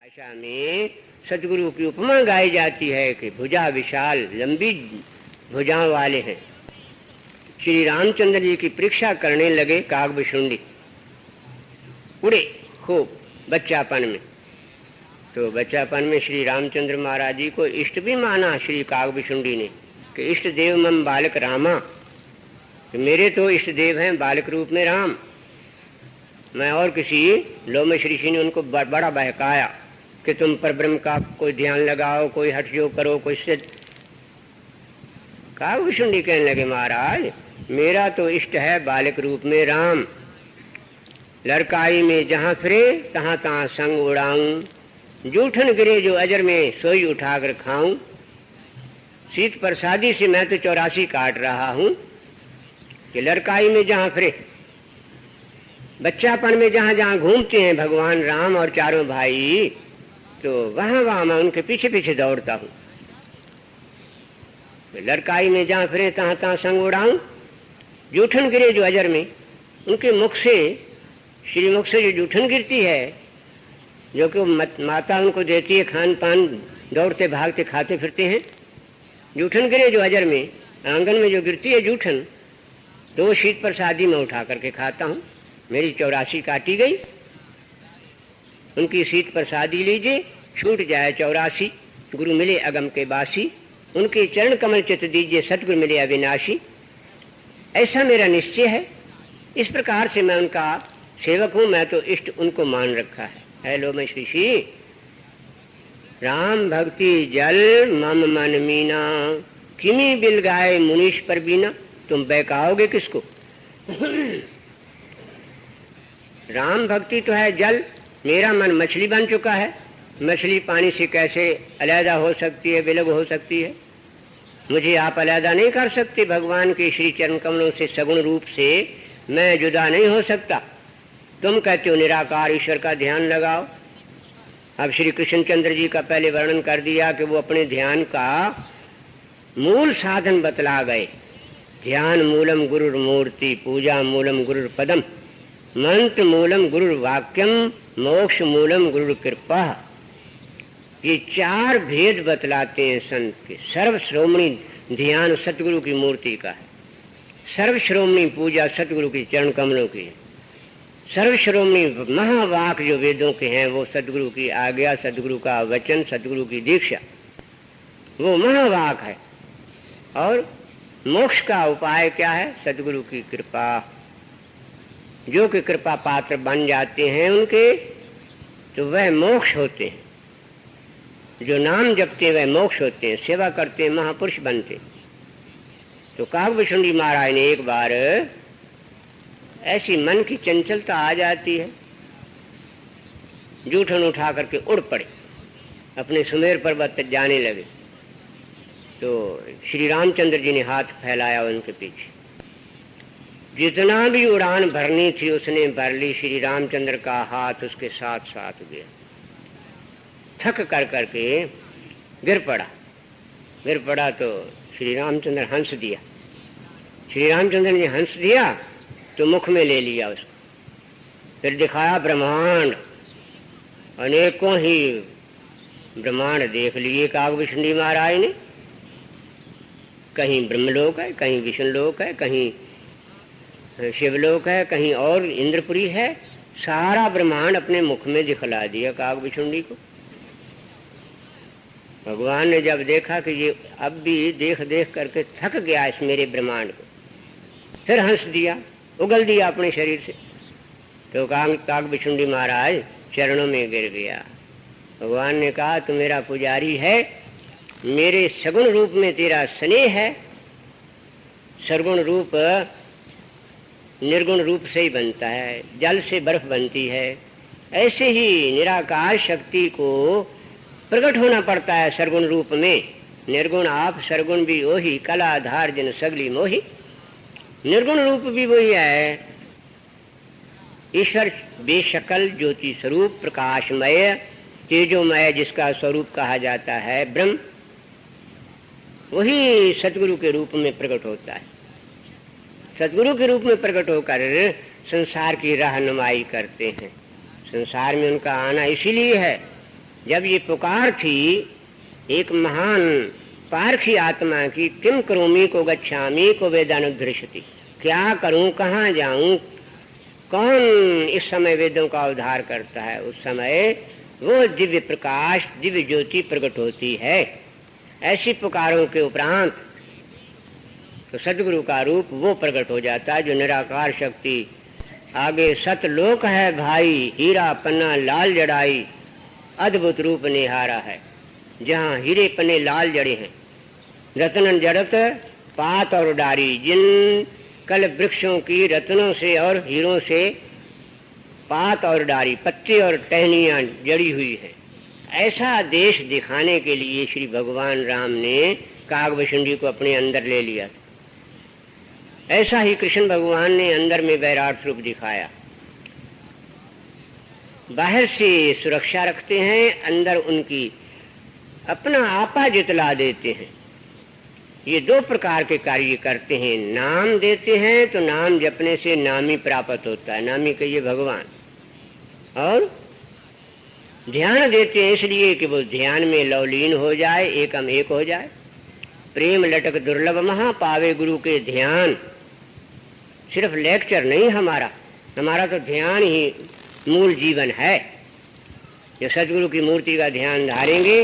भाषा में सतगुरु की उपमा गाई जाती है कि भुजा विशाल लंबी भुजाओं वाले हैं। श्री रामचंद्र जी की परीक्षा करने लगे कागभुशुंडी, उड़े खूब बच्चापन में। तो बच्चापन में श्री रामचंद्र महाराज जी को इष्ट भी माना श्री कागभुशुंडी ने कि इष्ट देव मम बालक रामा, कि मेरे तो इष्ट देव हैं बालक रूप में राम। मैं और किसी लोमश ऋषि ने उनको बड़ा बहकाया कि तुम पर ब्रह्म का कोई ध्यान लगाओ, कोई हठ योग करो, कोई सिद्ध। कागभुशुंडी कहने लगे महाराज मेरा तो इष्ट है बालक रूप में राम। लड़काई में जहाँ फिरे तहाँ तहाँ संग उड़ाऊं, जूठन गिरे जो अजर में सोई उठाकर खाऊं। शीत प्रसादी से मैं तो 84 काट रहा हूँ कि लड़काई में जहाँ फिरे, बच्चापन में जहाँ जहाँ घूमते हैं भगवान राम और चारों भाई, तो वहाँ वहाँ मैं उनके पीछे पीछे दौड़ता हूँ। लड़काई में जहाँ फिरे तहाँ तहाँ संग उड़ाऊं, जूठन गिरे जो अजर में, उनके मुख से, श्री मुख से जो जूठन गिरती है, जो कि माता उनको देती है खान पान, दौड़ते भागते खाते फिरते हैं। जूठन गिरे जो अजर में, आंगन में जो गिरती है जूठन, तो वो शीत प्रसादी में उठा करके खाता हूँ। मेरी 84 काटी गई, उनकी शीत प्रसादी लीजिए छूट जाए 84। गुरु मिले अगम के बासी, उनके चरण कमल चित दीजिए सतगुरु मिले अविनाशी। ऐसा मेरा निश्चय है। इस प्रकार से मैं उनका सेवक हूँ, मैं तो इष्ट उनको मान रखा है। हेलो मैं ऋषि राम भक्ति जल मम मन मीना, किमी बिल गाए मुनीश पर बीना। तुम बहकाओगे किसको? राम भक्ति तो है जल, मेरा मन मछली बन चुका है। मछली पानी से कैसे अलहदा हो सकती है, विलग हो सकती है? मुझे आप अलहदा नहीं कर सकते। भगवान के श्री चरण कमलों से, सगुण रूप से मैं जुदा नहीं हो सकता। तुम कहते हो निराकार ईश्वर का ध्यान लगाओ। अब श्री कृष्णचंद्र जी का पहले वर्णन कर दिया कि वो अपने ध्यान का मूल साधन बतला गए। ध्यान मूलम गुरुर मूर्ति, पूजा मूलम गुरुर पदम, मंत्र मूलम गुरुर वाक्यम, मोक्ष मूलम गुरुर कृपा। ये 4 भेद बतलाते हैं संत के। सर्वश्रोमणी ध्यान सतगुरु की मूर्ति का है, सर्वश्रोमणी पूजा सतगुरु के चरण कमलों की है, सर्वश्रोमणी महावाक जो वेदों के हैं वो सतगुरु की आज्ञा, सतगुरु का वचन, सतगुरु की दीक्षा, वो महावाक है। और मोक्ष का उपाय क्या है? सतगुरु की कृपा। जो कि कृपा पात्र बन जाते हैं उनके, तो वह मोक्ष होते हैं। जो नाम जपते हैं वह मोक्ष होते हैं, सेवा करते हैं महापुरुष बनते। तो कागभुशुंडी महाराज ने एक बार ऐसी मन की चंचलता आ जाती है, जूठन उठा करके उड़ पड़े, अपने सुमेर पर्वत तक जाने लगे। तो श्री रामचंद्र जी ने हाथ फैलाया उनके पीछे। जितना भी उड़ान भरनी थी उसने भर ली। श्री रामचंद्र का हाथ उसके साथ साथ गया, थक कर करके गिर पड़ा। तो श्री रामचंद्र हंस दिया। श्री रामचंद्र ने हंस दिया तो मुख में ले लिया उसको, फिर दिखाया ब्रह्मांड। अनेकों ही ब्रह्मांड देख लिए कागभुशुंडी महाराज ने। कहीं ब्रह्मलोक है, कहीं विष्णुलोक है, कहीं शिवलोक है, कहीं और इंद्रपुरी है। सारा ब्रह्मांड अपने मुख में दिखला दिया कागभुशुंडी को। भगवान ने जब देखा कि ये अब भी देख देख करके थक गया इस मेरे ब्रह्मांड को, फिर हंस दिया, उगल दिया अपने शरीर से। तो कागभुशुंडी महाराज चरणों में गिर गया। भगवान ने कहा तू मेरा पुजारी है, मेरे सगुण रूप में तेरा स्नेह है। सरगुण रूप निर्गुण रूप से ही बनता है, जल से बर्फ बनती है। ऐसे ही निराकार शक्ति को प्रकट होना पड़ता है सरगुण रूप में। निर्गुण आप, सरगुण भी वही, कला आधार जिन सगली मोही। निर्गुण रूप भी वही है। ईश्वर बेशकल ज्योति स्वरूप, प्रकाशमय, तेजोमय, जिसका स्वरूप कहा जाता है ब्रह्म, वही सतगुरु के रूप में प्रकट होता है। सतगुरु के रूप में प्रकट होकर संसार की रहनुमाई करते हैं। संसार में उनका आना इसीलिए है जब ये पुकार थी एक महान पारखी आत्मा की, किम करोमि को गच्छामि को वेदानुद्धृष्यति, क्या करूं, कहाँ जाऊं, कौन इस समय वेदों का उद्धार करता है, उस समय वो दिव्य प्रकाश, दिव्य ज्योति प्रकट होती है। ऐसी पुकारों के उपरांत तो सदगुरु का रूप वो प्रकट हो जाता है जो निराकार शक्ति। आगे सतलोक है भाई, हीरा पन्ना लाल जड़ाई, अद्भुत रूप निहारा है। जहाँ हीरे पन्ने लाल जड़े हैं, रत्न जड़त पात और डारी, जिन कल वृक्षों की रत्नों से और हीरों से पात और डारी, पत्ते और टहनियाँ जड़ी हुई है, ऐसा देश दिखाने के लिए श्री भगवान राम ने कागभूषण को अपने अंदर ले लिया। ऐसा ही कृष्ण भगवान ने अंदर में वैराट रूप दिखाया। बाहर से सुरक्षा रखते हैं, अंदर उनकी अपना आपा जितला देते हैं। ये दो प्रकार के कार्य करते हैं। नाम देते हैं तो नाम जपने से नामी प्राप्त होता है, नामी कहिए भगवान, और ध्यान देते हैं इसलिए कि वो ध्यान में लवलीन हो जाए, एकम एक हो जाए। प्रेम लटक दुर्लभ महा पावे गुरु के ध्यान। सिर्फ लेक्चर नहीं हमारा तो ध्यान ही मूल जीवन है। जो सदगुरु की मूर्ति का ध्यान धारेंगे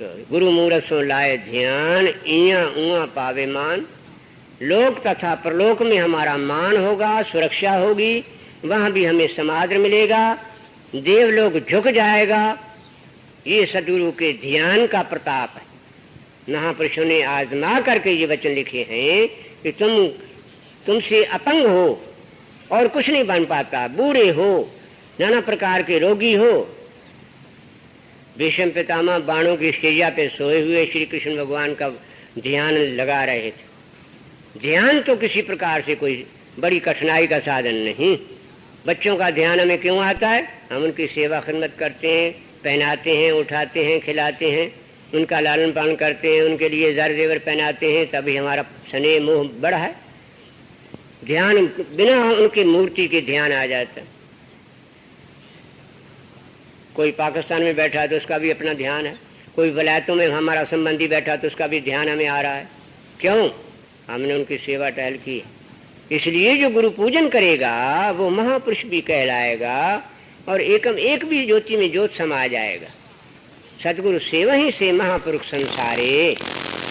तो गुरु मूरत सो लाए ध्यान, इया उआ पावे मान। लोक तथा परलोक में हमारा मान होगा, सुरक्षा होगी, वहां भी हमें समादर मिलेगा, देवलोक झुक जाएगा। ये सदगुरु के ध्यान का प्रताप है। महापुरुषों ने आजमा करके ये वचन लिखे हैं कि तुमसे अपंग हो और कुछ नहीं बन पाता, बूढ़े हो, नाना प्रकार के रोगी हो। भीष्म पितामह बाणों की शैया पे सोए हुए श्री कृष्ण भगवान का ध्यान लगा रहे थे। ध्यान तो किसी प्रकार से कोई बड़ी कठिनाई का साधन नहीं। बच्चों का ध्यान हमें क्यों आता है? हम उनकी सेवा खिदमत करते हैं, पहनाते हैं, उठाते हैं, खिलाते हैं, उनका लालन पालन करते हैं, उनके लिए ज़र जेवर पहनाते हैं, तभी हमारा स्नेह मोह बढ़ा है। ध्यान बिना उनकी मूर्ति के ध्यान आ जाता है। कोई पाकिस्तान में बैठा है तो उसका भी अपना ध्यान है, कोई वलायतों में हमारा संबंधी बैठा तो उसका भी ध्यान हमें आ रहा है। क्यों? हमने उनकी सेवा टहल की। इसलिए जो गुरु पूजन करेगा वो महापुरुष भी कहलाएगा और एकम एक भी ज्योति में ज्योत समा जाएगा। सतगुरु सेवा ही से महापुरुष संसारे,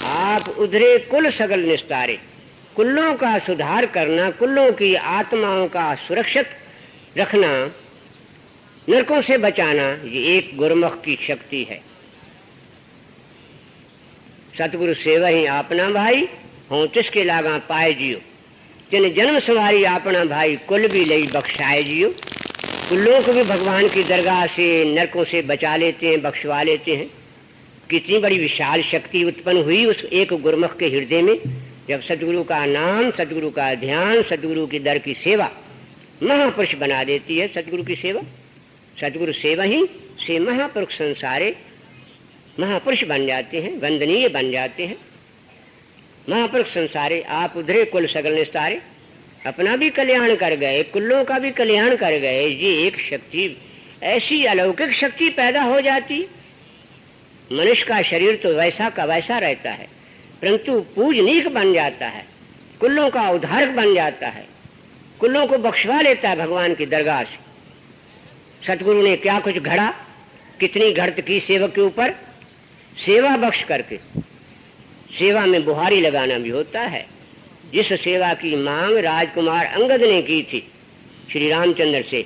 आप उधरे कुल सगल निस्तारे। कुल्लों का सुधार करना, कुल्लों की आत्माओं का सुरक्षित रखना, नरकों से बचाना, ये एक गुरुमुख की शक्ति है। सतगुरु सेवा ही आपना भाई, हों तिसके लागा पाए जियो। जिन जन्म सवारी आपना भाई, कुल भी लई बख्शाए जियो। कुल्लों को भी भगवान की दरगाह से, नरकों से बचा लेते हैं, बख्शवा लेते हैं। कितनी बड़ी विशाल शक्ति उत्पन्न हुई उस एक गुरुमुख के हृदय में, जब सतगुरु का नाम, सतगुरु का ध्यान, सतगुरु की दर की सेवा महापुरुष बना देती है। सतगुरु की सेवा, सतगुरु सेवा ही से महापुरुष संसारे, महापुरुष बन जाते हैं, वंदनीय बन जाते हैं। महापुरुष संसारे, आप उधरे कुल सगल निस्तारे। अपना भी कल्याण कर गए, कुल्लों का भी कल्याण कर गए। ये एक शक्ति, ऐसी अलौकिक शक्ति पैदा हो जाती। मनुष्य का शरीर तो वैसा का वैसा रहता है, परंतु पूजनीक बन जाता है, कुल्लों का उद्धारक बन जाता है, कुल्लों को बख्शवा लेता है भगवान की दरगाह से। सतगुरु ने क्या कुछ घड़ा, कितनी घड़त की सेवक के ऊपर, सेवा बख्श करके। सेवा में बुहारी लगाना भी होता है। जिस सेवा की मांग राजकुमार अंगद ने की थी श्री रामचंद्र से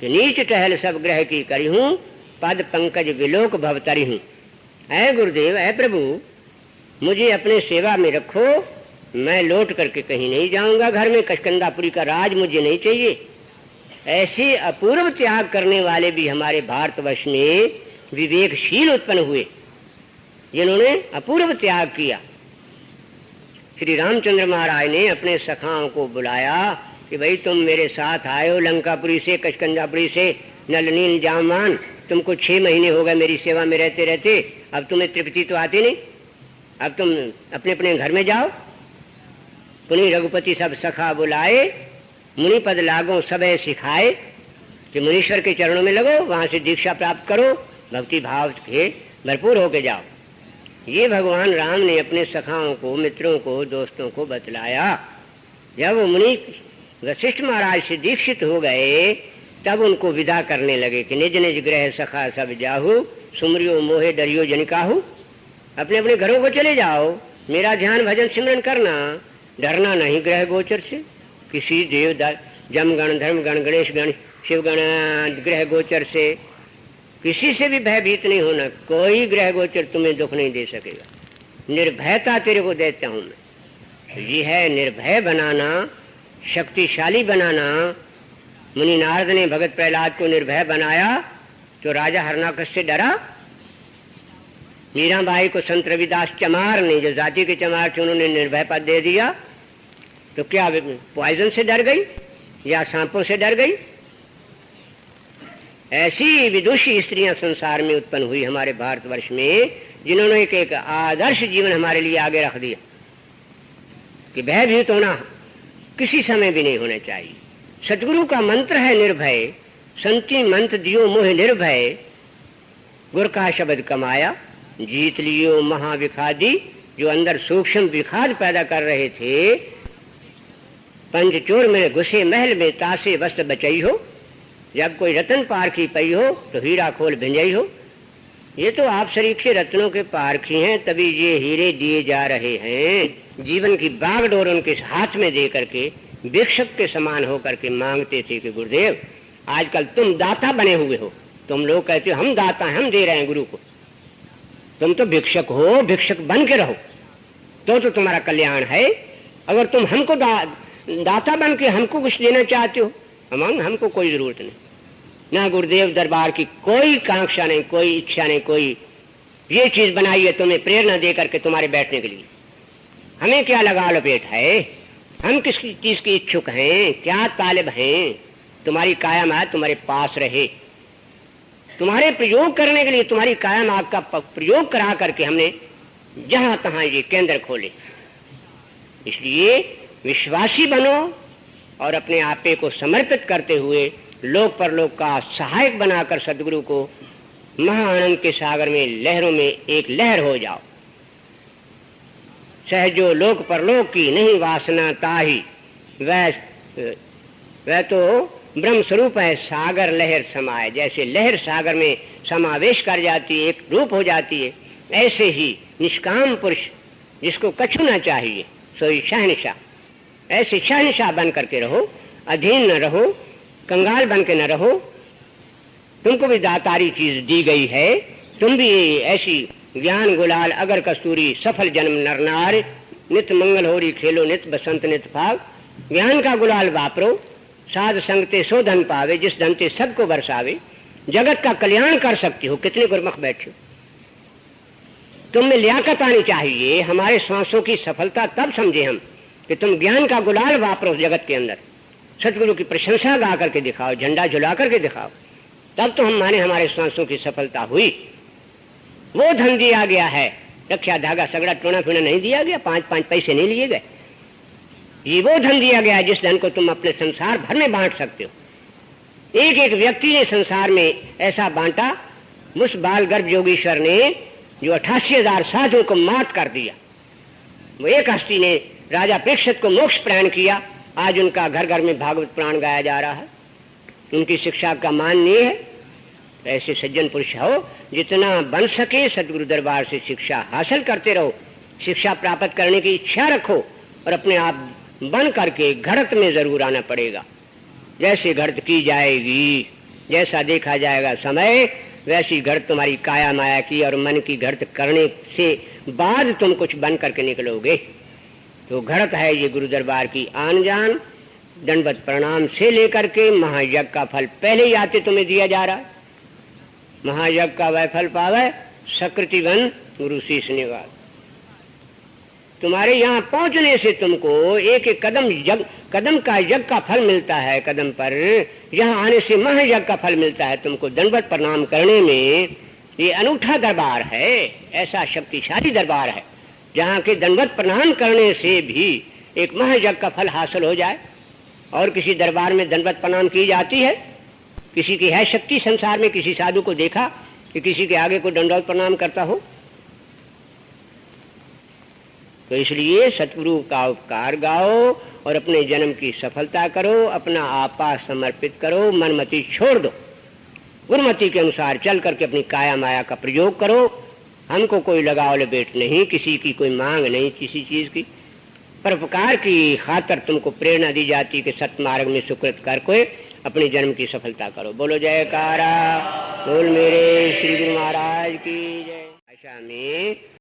कि नीच टहल सब ग्रह की करी हूँ, पद पंकज विलोक भवतरी हूँ। ऐ गुरुदेव, ऐ प्रभु, मुझे अपने सेवा में रखो, मैं लौट करके कहीं नहीं जाऊंगा। घर में कशकंदापुरी का राज मुझे नहीं चाहिए। ऐसे अपूर्व त्याग करने वाले भी हमारे भारतवर्ष में विवेकशील उत्पन्न हुए, जिन्होंने अपूर्व त्याग किया। श्री रामचंद्र महाराज ने अपने सखाओं को बुलाया कि भाई तुम मेरे साथ आए हो लंकापुरी से, कशकंदापुरी से, नलनील जामान, तुमको 6 महीने हो गए मेरी सेवा में रहते रहते, अब तुम्हें तृप्ति तो आती नहीं, अब तुम अपने अपने घर में जाओ। पुनि रघुपति सब सखा बुलाए, मुनि पद लागो सबे सिखाए, कि मुनीश्वर के चरणों में लगो, वहां से दीक्षा प्राप्त करो, भक्ति भाव के भरपूर होके जाओ। ये भगवान राम ने अपने सखाओं को, मित्रों को, दोस्तों को बतलाया। जब वो मुनि वशिष्ठ महाराज से दीक्षित हो गए तब उनको विदा करने लगे कि निज निज ग्रह सखा सब जाहू, सुमरियो मोहे डरियो जन काहू। अपने अपने घरों को चले जाओ, मेरा ध्यान भजन सिमरन करना, डरना नहीं ग्रह गोचर से, किसी देव जम गण, धर्म गण, गणेश गण, शिव गण, ग्रह गोचर से किसी से भी भयभीत नहीं होना। कोई ग्रह गोचर तुम्हें दुख नहीं दे सकेगा। निर्भयता तेरे को देता हूं मैं। ये है निर्भय बनाना, शक्तिशाली बनाना। मुनि नारद ने भगत प्रहलाद को निर्भय बनाया तो राजा हरणाकश से डरा। मीराबाई को संत रविदास चमार ने, जो जाति के चमार थे, उन्होंने निर्भय पद दे दिया तो क्या पॉइजन से डर गई या सांपों से डर गई? ऐसी विदुषी स्त्रियां संसार में उत्पन्न हुई हमारे भारतवर्ष में, जिन्होंने एक आदर्श जीवन हमारे लिए आगे रख दिया कि भयभीत होना किसी समय भी नहीं होना चाहिए। सतगुरु का मंत्र है निर्भय, संति मंत्र दियो मोह निर्भय, गुर का शब्द कमाया जीत लियो महाविखादी। जो अंदर सूक्ष्म विखाद पैदा कर रहे थे, पंचचोर में घुसे महल में तासे वस्त्र बचई हो, जब कोई रतन पारखी पई हो तो हीरा खोल भिंजई हो। ये तो आप सरीखे रत्नों के पारखी हैं, तभी ये हीरे दिए जा रहे हैं। जीवन की बागडोर उनके हाथ में दे करके भिक्षक के समान होकर के मांगते थे कि गुरुदेव आजकल तुम दाता बने हुए हो। तुम लोग कहते हो हम दाता हैं, हम दे रहे हैं गुरु को, तुम तो भिक्षक हो, भिक्षक बन के रहो तो तुम्हारा कल्याण है। अगर तुम हमको दाता बन के हमको कुछ देना चाहते हो, हमको कोई जरूरत नहीं। ना गुरुदेव दरबार की कोई कांक्षा नहीं, कोई इच्छा नहीं, कोई ये चीज बनाई है तुम्हें प्रेरणा दे करके तुम्हारे बैठने के लिए। हमें क्या लगा लपेट है, हम किस चीज की इच्छुक हैं, क्या तालिब हैं? तुम्हारी कायम आग तुम्हारे पास रहे, तुम्हारे प्रयोग करने के लिए तुम्हारी कायम आग का प्रयोग करा करके हमने जहां तहां ये केंद्र खोले। इसलिए विश्वासी बनो और अपने आपे को समर्पित करते हुए लोक परलोक का सहायक बनाकर सदगुरु को महाआनंद के सागर में लहरों में एक लहर हो जाओ। सहजो लोक परलोक की नहीं वासना ताही, वह तो ब्रह्म स्वरूप है सागर लहर समाये। जैसे लहर सागर में समावेश कर जाती है, एक रूप हो जाती है, ऐसे ही निष्काम पुरुष जिसको कछु ना चाहिए सोई शहनशाह, ऐसे शहनशाह बन करके रहो, अधीन न रहो, कंगाल बन के न रहो। तुमको भी दातारी चीज दी गई है, तुम भी ऐसी ज्ञान गुलाल अगर कस्तूरी सफल जन्म नरनार, नित मंगल होरी खेलो नित बसंत नित फाग। ज्ञान का गुलाल वापरो, साध संगते सो धन पावे, जिस धन ते सबको बरसावे। जगत का कल्याण कर सकती हो, कितने गुरमुख बैठे हो। तुम में लियाकत आनी चाहिए। हमारे श्वासों की सफलता तब समझे हम कि तुम ज्ञान का गुलाल वापरो जगत के अंदर, सतगुरु की प्रशंसा गा करके दिखाओ, झंडा झुला करके दिखाओ, तब तो हम माने हमारे श्वासों की सफलता हुई। वो धन दिया गया है, रक्षा धागा सगड़ा टोना फिना नहीं दिया गया, 5-5 पैसे नहीं लिए गए। ये वो धन दिया गया है जिस धन को तुम अपने संसार भर में बांट सकते हो। एक एक व्यक्ति ने संसार में ऐसा बांटा, उस बाल गर्भ योगीश्वर ने जो 88,000 साधुओं को मात कर दिया। वो एक हस्ती ने राजा परीक्षित को मोक्ष प्रदान किया। आज उनका घर घर में भागवत पुराण गाया जा रहा है, उनकी शिक्षा का मान नहीं है। ऐसे सज्जन पुरुष हो, जितना बन सके सदगुरु दरबार से शिक्षा हासिल करते रहो। शिक्षा प्राप्त करने की इच्छा रखो और अपने आप बन करके घड़त में जरूर आना पड़ेगा। जैसे घड़त की जाएगी, जैसा देखा जाएगा समय, वैसी घड़त तुम्हारी काया माया की और मन की घड़त करने से बाद तुम कुछ बन करके निकलोगे। तो घड़त है ये गुरु दरबार की आन जान। दंडवत प्रणाम से लेकर के महायज्ञ का फल पहले ही आते तुम्हें दिया जा रहा है। महायज्ञ का वह फल पावे सकृतिवन गुरु शीश निवास। तुम्हारे यहाँ पहुंचने से तुमको एक एक कदम का यज्ञ का फल मिलता है। कदम पर यहाँ आने से महायज्ञ का फल मिलता है तुमको। दंडवत प्रणाम करने में ये अनूठा दरबार है, ऐसा शक्तिशाली दरबार है जहाँ के दंडवत प्रणाम करने से भी एक महायज्ञ का फल हासिल हो जाए। और किसी दरबार में दंडवत प्रणाम की जाती है? किसी की है शक्ति संसार में? किसी साधु को देखा कि किसी के आगे कोई दंडवत प्रणाम करता हो? तो इसलिए सतगुरु का उपकार गाओ और अपने जन्म की सफलता करो, अपना आपा समर्पित करो, मनमति छोड़ दो, गुरुमति के अनुसार चल करके अपनी काया माया का प्रयोग करो। हमको कोई लगाव लपेट नहीं, किसी की कोई मांग नहीं किसी चीज की, परोपकार की खातर तुमको प्रेरणा दी जाती कि सतमार्ग में सुकृत कर कोई अपने जन्म की सफलता करो। बोलो जयकारा, बोल मेरे श्री गुरु महाराज की जय। आशा में